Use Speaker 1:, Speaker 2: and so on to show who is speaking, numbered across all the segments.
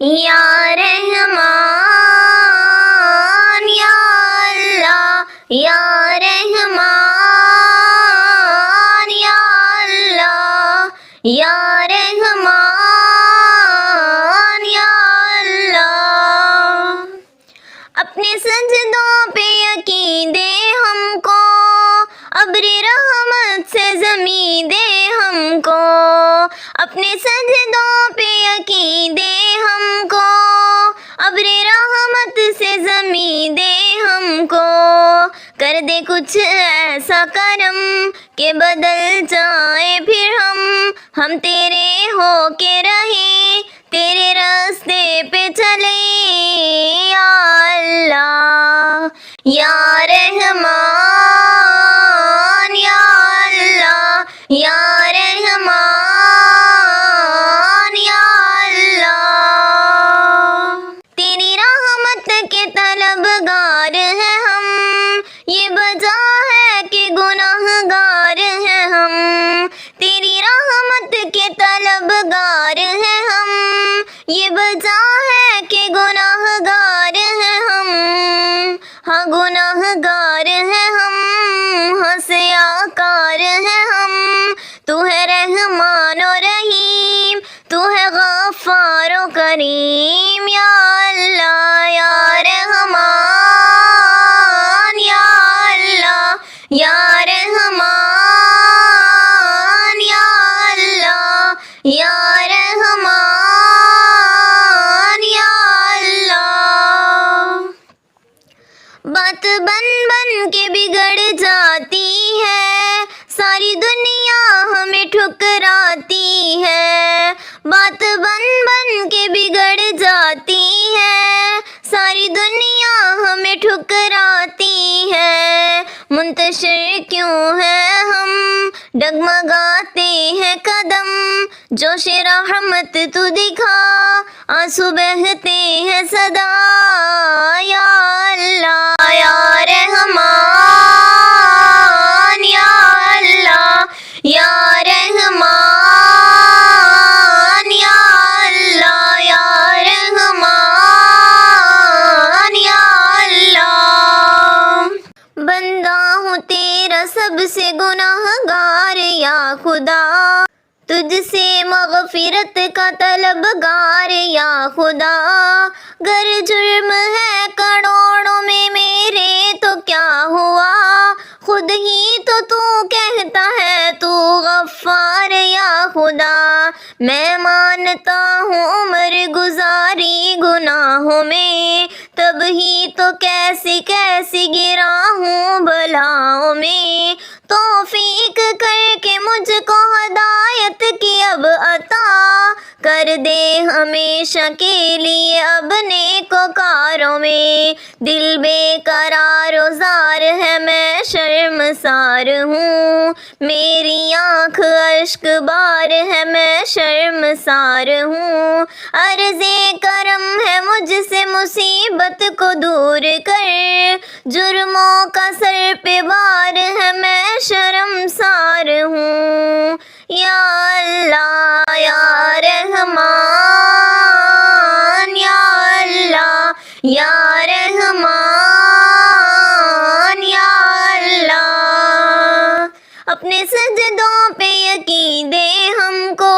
Speaker 1: یا رحمان یا اللہ یا رحمان یا اللہ یا رحمان یا اللہ. اپنے سجدوں پہ یقین دے ہم کو، ابر رحمت سے زمین دے ہم کو. اپنے سجدوں پہ یقین دے ہم کو، ابر رحمت سے زمین دے ہم کو. کر دے کچھ ایسا کرم کہ بدل جائے پھر ہم تیرے ہو کے رہیں، تیرے راستے پہ چلیں. یا اللہ یا رحمان یا اللہ یا رحمان یا اللہ. تیری رحمت کے طلبگار ہیں ہم، یہ وجہ ہے کہ گناہ گار ہیں ہم. تیری رحمت کے طلبگار ہیں ہم، یہ وجہ ہے کہ گناہ گار ہیں ہم. ہاں گناہ گار ہیں ہم، ہاں سیاکار ہیں ہم. تو ہے رحمان و رحیم، تو ہے غفار و کریم. یا اللہ یا رحمان یا اللہ یا رحمان یا اللہ یا رحمان یا اللہ. بات بن بن کے بگڑ جاتی ہے، ساری دنیا ہمیں ٹھکراتی ہے. بات بن بن کے بگڑ جاتی ہے، ساری دنیا ہمیں ٹھکراتی ہے. منتشر کیوں ہے ہم، ڈگمگاتے ہیں قدم. جوش رحمت تو دکھا، آنسو بہتے ہیں صدا. یا اللہ یا رحمان یا اللہ یا رحمان یا اللہ یا رحمان یا اللہ. بندہ ہوں تیرا سب سے گناہ گار یا خدا، تجھ سے مغفرت کا طلبگار یا خدا. گر جرم ہے کروڑوں میں میرے تو کیا ہوا، خود ہی تو کہتا ہے تو غفار یا خدا. میں مانتا ہوں عمر گزاری گناہوں میں، تب ہی تو کیسی کیسی گرا ہوں بلاؤں میں. توفیق کر کے مجھ کو ہدایت کی اب عطا کر دے ہمیشہ کے لیے اب نیکوکاروں میں. دل بے قرار و زار ہے میں شرمسار ہوں، میری آنکھ اشک بار ہے میں شرمسار ہوں. عرض کرم ہے مجھ سے مصیبت کو دور کر، جرموں کا سر پہ بار ہے میں شرمسار ہوں. یا اللہ یا رحمان یا اللہ یا رحمان یا اللہ. اپنے سجدوں پہ یقین دے ہم کو،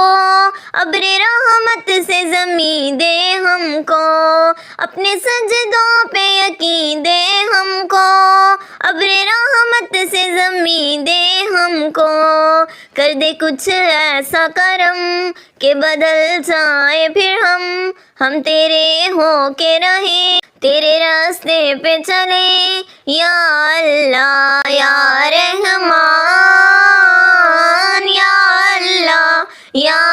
Speaker 1: ابر رحمت سے زمین دے ہم کو. اپنے سجدوں پہ یقین دے ہم کو، ابر رحمت سے زمین دے ہم کو. کر دے کچھ ایسا کرم کہ بدل جائے پھر ہم تیرے ہو کے رہیں، تیرے راستے پہ چلیں. یا اللہ یا رحمان یا اللہ یا